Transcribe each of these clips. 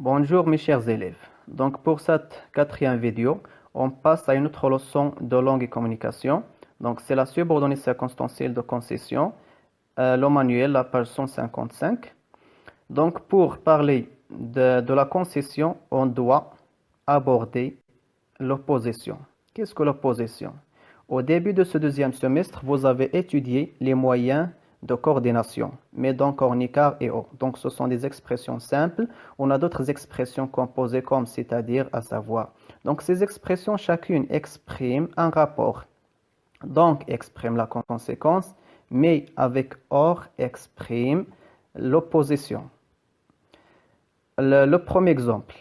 Bonjour mes chers élèves. Donc pour cette quatrième vidéo, on passe à une autre leçon de langue et communication. Donc c'est la subordonnée circonstancielle de concession, le manuel, la page 155. Donc pour parler de la concession, on doit aborder l'opposition. Qu'est-ce que l'opposition? Au début de ce deuxième semestre, vous avez étudié les moyens de coordination, mais donc ornicar et or. Donc ce sont des expressions simples. On a d'autres expressions composées comme c'est-à-dire, à savoir. Donc ces expressions, chacune exprime un rapport. Donc exprime la conséquence, mais avec or exprime l'opposition. Le premier exemple.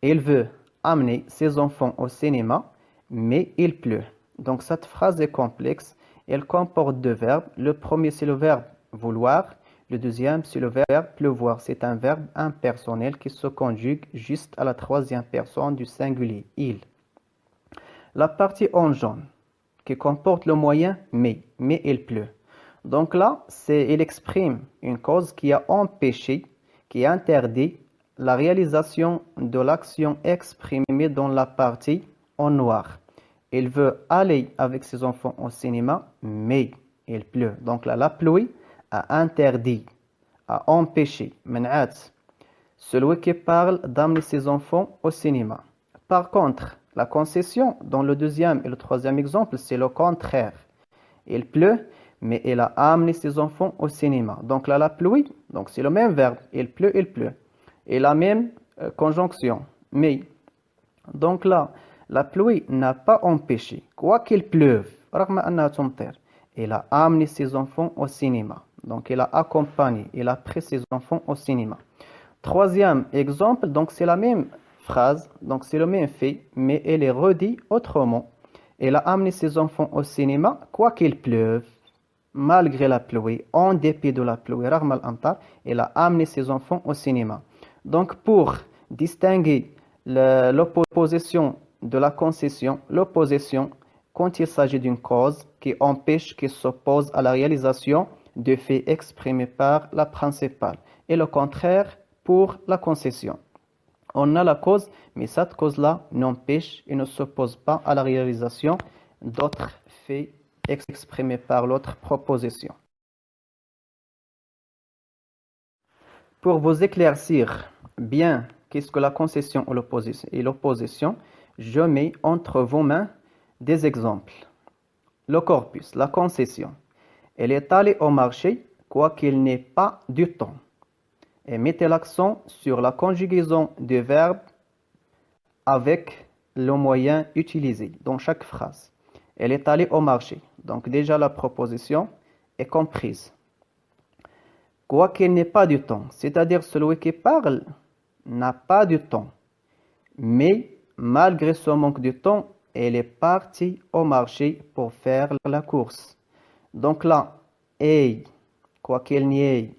Il veut amener ses enfants au cinéma, mais il pleut. Donc cette phrase est complexe. Elle comporte deux verbes. Le premier, c'est le verbe vouloir. Le deuxième, c'est le verbe pleuvoir. C'est un verbe impersonnel qui se conjugue juste à la troisième personne du singulier, il. La partie en jaune, qui comporte le moyen mais il pleut. Donc là, il exprime une cause qui a empêché, qui interdit la réalisation de l'action exprimée dans la partie en noir. Il veut aller avec ses enfants au cinéma, mais il pleut. Donc là, la pluie a interdit, a empêché, منعت, celui qui parle d'amener ses enfants au cinéma. Par contre, la concession, dans le deuxième et le troisième exemple, c'est le contraire. Il pleut, mais il a amené ses enfants au cinéma. Donc là, la pluie, donc c'est le même verbe. Il pleut, il pleut. Et la même conjonction, mais. Donc là, la pluie n'a pas empêché, quoi qu'il pleuve, il a amené ses enfants au cinéma. Donc il a accompagné, il a pris ses enfants au cinéma. Troisième exemple, donc c'est la même phrase, donc c'est le même fait, mais elle est redit autrement. Il a amené ses enfants au cinéma, quoi qu'il pleuve, malgré la pluie, en dépit de la pluie, il a amené ses enfants au cinéma. Donc pour distinguer l'opposition de la concession, l'opposition quand il s'agit d'une cause qui empêche, qui s'oppose à la réalisation de faits exprimés par la principale, et le contraire pour la concession. On a la cause, mais cette cause-là n'empêche et ne s'oppose pas à la réalisation d'autres faits exprimés par l'autre proposition. Pour vous éclaircir bien qu'est-ce que la concession et l'opposition, je mets entre vos mains des exemples. Le corpus, la concession. Elle est allée au marché, quoiqu'il n'ait pas du temps. Et mettez l'accent sur la conjugaison du verbe avec le moyen utilisé dans chaque phrase. Elle est allée au marché. Donc déjà la proposition est comprise. Quoiqu'il n'ait pas du temps, c'est-à-dire celui qui parle n'a pas du temps. Mais malgré ce manque de temps, elle est partie au marché pour faire la course. Donc là, quoi qu'il n'y ait,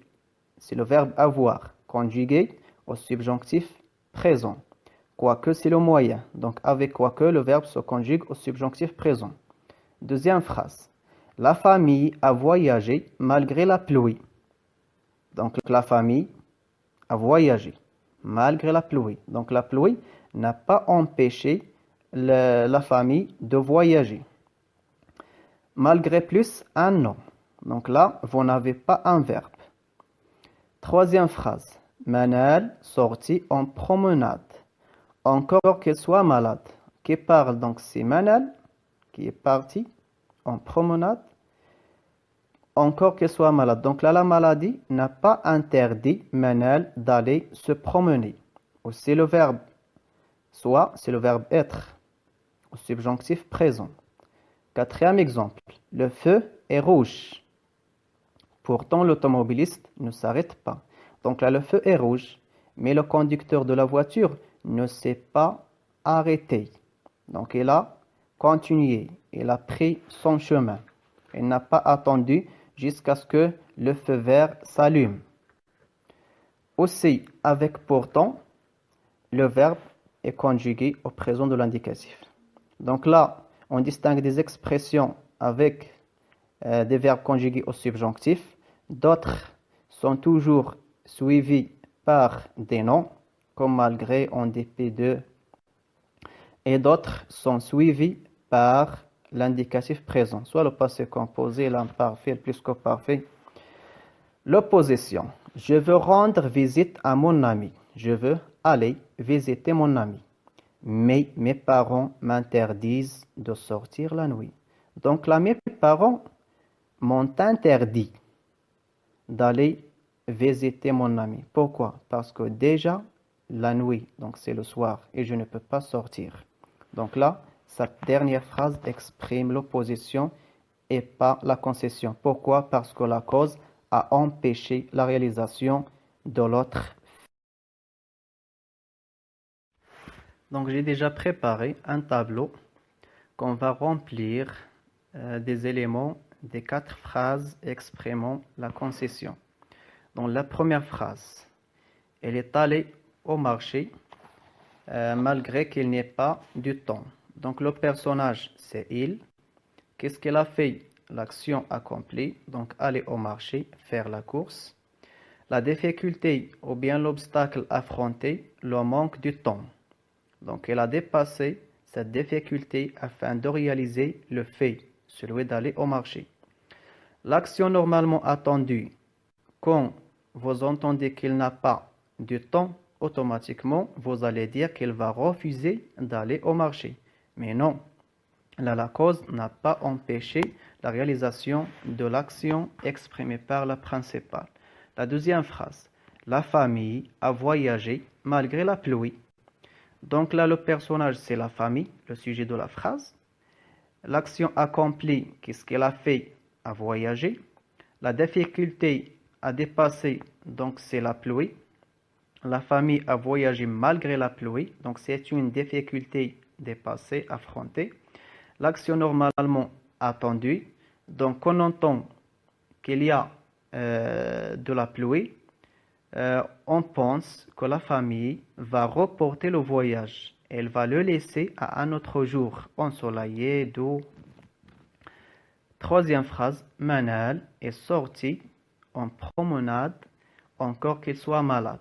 c'est le verbe avoir, conjugué au subjonctif présent. Quoique, c'est le moyen. Donc avec quoique, le verbe se conjugue au subjonctif présent. Deuxième phrase. La famille a voyagé malgré la pluie. Donc la famille a voyagé malgré la pluie. Donc la pluie n'a pas empêché la famille de voyager. Malgré plus un nom. Donc là, vous n'avez pas un verbe. Troisième phrase. Manal sorti en promenade. Encore qu'elle soit malade. Qui parle donc c'est Manal qui est parti en promenade. Encore qu'elle soit malade. Donc là, la maladie n'a pas interdit Manal d'aller se promener. Ou c'est le verbe. Soit c'est le verbe être. Au subjonctif présent. Quatrième exemple. Le feu est rouge. Pourtant, l'automobiliste ne s'arrête pas. Donc là, le feu est rouge. Mais le conducteur de la voiture ne s'est pas arrêté. Donc il a continué. Il a pris son chemin. Il n'a pas attendu jusqu'à ce que le feu vert s'allume. Aussi, avec pourtant, le verbe est conjugué au présent de l'indicatif. Donc là, on distingue des expressions avec des verbes conjugués au subjonctif. D'autres sont toujours suivis par des noms. comme malgré, en dépit de, et d'autres sont suivis par l'indicatif présent, soit le passé composé, l'imparfait, le plus que parfait. L'opposition. Je veux rendre visite à mon ami. Je veux aller visiter mon ami. Mais mes parents m'interdisent de sortir la nuit. Donc là, mes parents m'ont interdit d'aller visiter mon ami. Pourquoi? Parce que déjà, la nuit, donc c'est le soir, et je ne peux pas sortir. Donc là, cette dernière phrase exprime l'opposition et pas la concession. Pourquoi? Parce que la cause a empêché la réalisation de l'autre. Donc j'ai déjà préparé un tableau qu'on va remplir des éléments des 4 phrases exprimant la concession. Donc la première phrase, elle est allée au marché malgré qu'il n'y ait pas du temps. Donc le personnage c'est il. Qu'est-ce qu'elle a fait? L'action accomplie, donc aller au marché, faire la course. La difficulté ou bien l'obstacle affronté, le manque du temps. Donc elle a dépassé cette difficulté afin de réaliser le fait, celui d'aller au marché. L'action normalement attendue, quand vous entendez qu'il n'a pas du temps, automatiquement vous allez dire qu'il va refuser d'aller au marché. Mais non, là la cause n'a pas empêché la réalisation de l'action exprimée par la principale. La deuxième phrase, la famille a voyagé malgré la pluie. Donc là, le personnage, c'est la famille, le sujet de la phrase. L'action accomplie, qu'est-ce qu'elle a fait? A voyagé. La difficulté à dépasser, donc c'est la pluie. La famille a voyagé malgré la pluie, donc c'est une difficulté dépassée, affrontée. L'action normalement attendue, donc on entend qu'il y a de la pluie, on pense que la famille va reporter le voyage. Elle va le laisser à un autre jour, ensoleillé, doux. Troisième phrase, Manal est sorti en promenade, encore qu'il soit malade.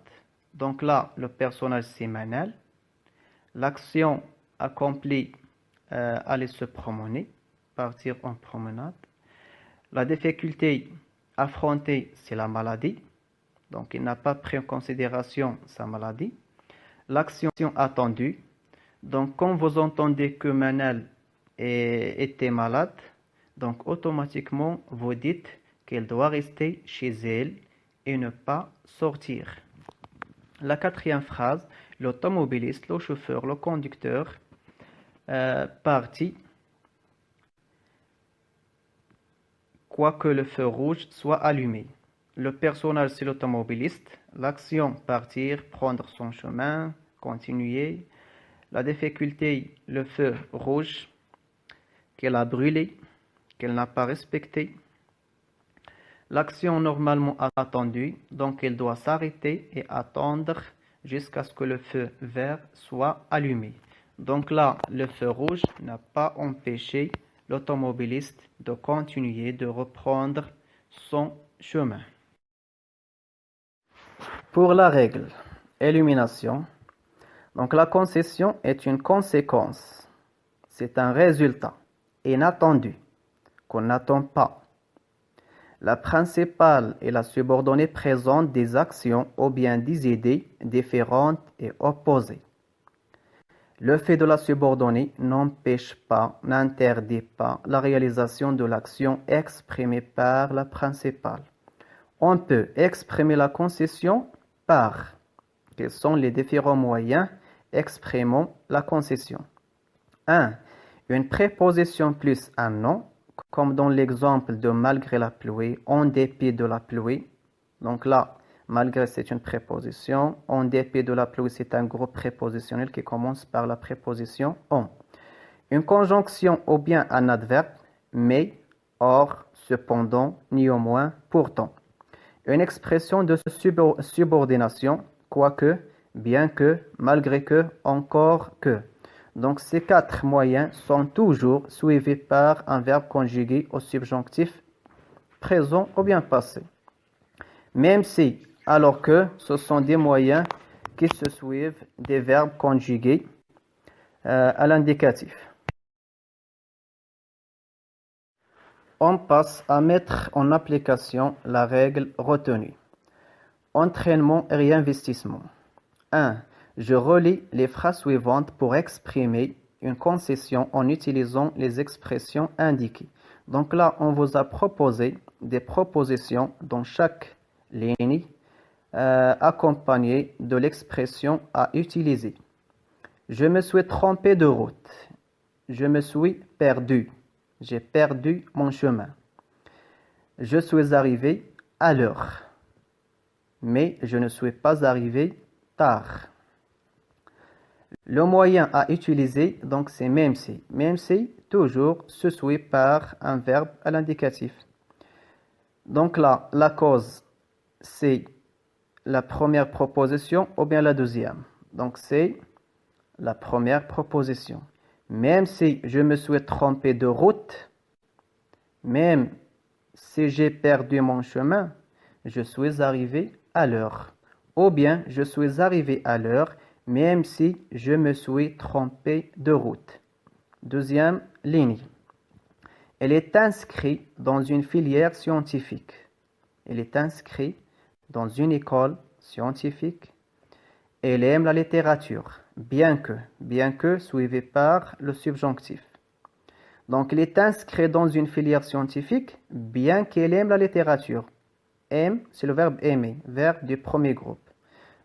Donc là, le personnage c'est Manal. L'action accomplie, aller se promener, partir en promenade. La difficulté affrontée, c'est la maladie. Donc, il n'a pas pris en considération sa maladie. L'action attendue. Donc, quand vous entendez que Manal était malade, donc automatiquement, vous dites qu'elle doit rester chez elle et ne pas sortir. La quatrième phrase, l'automobiliste, le chauffeur, le conducteur, parti, quoique le feu rouge soit allumé. Le personnage, c'est l'automobiliste. L'action, partir, prendre son chemin, continuer. La difficulté, le feu rouge, qu'elle a brûlé, qu'elle n'a pas respecté. L'action normalement attendue, donc elle doit s'arrêter et attendre jusqu'à ce que le feu vert soit allumé. Donc là, le feu rouge n'a pas empêché l'automobiliste de continuer, de reprendre son chemin. Pour la règle, élimination. Donc la concession est une conséquence. C'est un résultat inattendu qu'on n'attend pas. La principale et la subordonnée présentent des actions ou bien des idées différentes et opposées. Le fait de la subordonnée n'empêche pas, n'interdit pas la réalisation de l'action exprimée par la principale. On peut exprimer la concession par quels sont les différents moyens exprimant la concession. 1. Une préposition plus un nom, comme dans l'exemple de malgré la pluie, en dépit de la pluie. Donc là, malgré c'est une préposition, en dépit de la pluie c'est un groupe prépositionnel qui commence par la préposition en. Une conjonction ou bien un adverbe, mais, or, cependant, néanmoins, pourtant. Une expression de subordination, quoique, bien que, malgré que, encore que. Donc ces 4 moyens sont toujours suivis par un verbe conjugué au subjonctif présent ou bien passé. Même si, alors que ce sont des moyens qui se suivent des verbes conjugués à l'indicatif. On passe à mettre en application la règle retenue. Entraînement et réinvestissement. 1. Je relis les phrases suivantes pour exprimer une concession en utilisant les expressions indiquées. Donc là, on vous a proposé des propositions dans chaque ligne accompagnées de l'expression à utiliser. Je me suis trompé de route. Je me suis perdu. J'ai perdu mon chemin. Je suis arrivé à l'heure. Mais je ne suis pas arrivé tard. Le moyen à utiliser, donc c'est même si. Même si, toujours, se suit par un verbe à l'indicatif. Donc là, la cause, c'est la première proposition ou bien la deuxième. Donc c'est la première proposition. Même si je me suis trompé de route, même si j'ai perdu mon chemin, je suis arrivé à l'heure. Ou bien je suis arrivé à l'heure, même si je me suis trompé de route. Deuxième ligne. Elle est inscrite dans une filière scientifique. Elle est inscrite dans une école scientifique. Elle aime la littérature, bien que suivi par le subjonctif. Donc, elle est inscrite dans une filière scientifique, bien qu'elle aime la littérature. Aime, c'est le verbe aimer, verbe du premier groupe.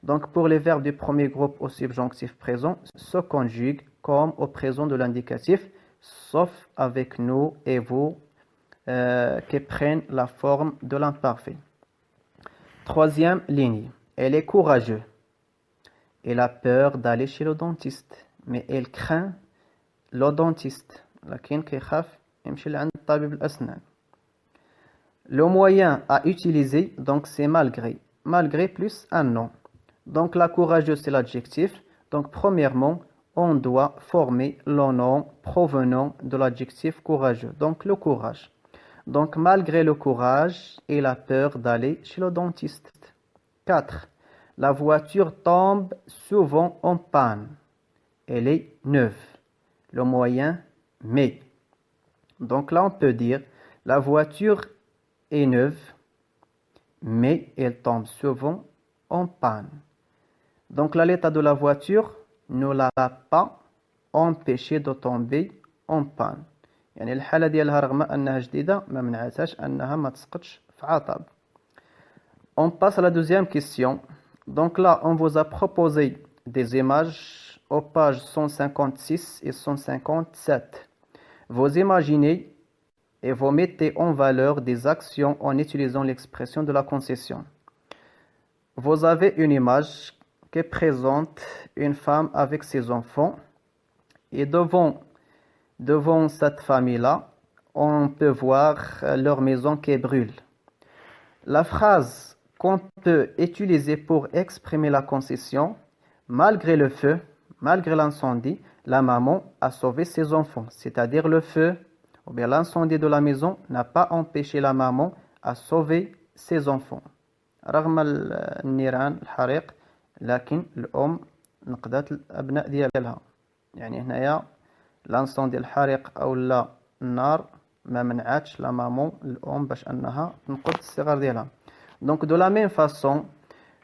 Donc, pour les verbes du premier groupe au subjonctif présent, se conjuguent comme au présent de l'indicatif, sauf avec nous et vous, qui prennent la forme de l'imparfait. Troisième ligne. Elle est courageuse. Elle a peur d'aller chez le dentiste, mais elle craint le dentiste. لكن كيخاف يمشي لعند طبيب الأسنان. Le moyen à utiliser, donc c'est malgré. Malgré plus un nom. Donc la courageuse, c'est l'adjectif. Donc premièrement, on doit former le nom provenant de l'adjectif courageux. Donc le courage. Donc malgré le courage, elle a peur d'aller chez le dentiste. 4. La voiture tombe souvent en panne. Elle est neuve. Le moyen, mais. Donc là, on peut dire, la voiture est neuve, mais elle tombe souvent en panne. Donc l'état de la voiture ne l'a pas empêché de tomber en panne. يعني الحالة ديالها رغم أنها جديدة ما منعتهاش أنها ما تسقطش في عطب. On passe à la deuxième question. Donc là, on vous a proposé des images aux pages 156 et 157. Vous imaginez et vous mettez en valeur des actions en utilisant l'expression de la concession. Vous avez une image qui présente une femme avec ses enfants et devant cette famille-là, on peut voir leur maison qui brûle. La phrase qu'on peut utiliser pour exprimer la concession, malgré le feu, malgré l'incendie, la maman a sauvé ses enfants, c'est-à-dire le feu ou bien l'incendie de la maison n'a pas empêché la maman à sauver ses enfants. رغم النيران الحريق لكن الأم نقذت الأبناء ديالها. يعني هنايا l'incendie الحريق أو لا النار ما منعتش la maman الأم باش أنها تنقذ الصغار ديالها. Donc de la même façon,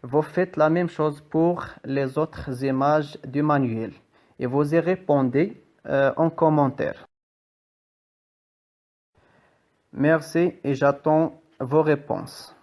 vous faites la même chose pour les autres images du manuel et vous y répondez en commentaire. Merci et j'attends vos réponses.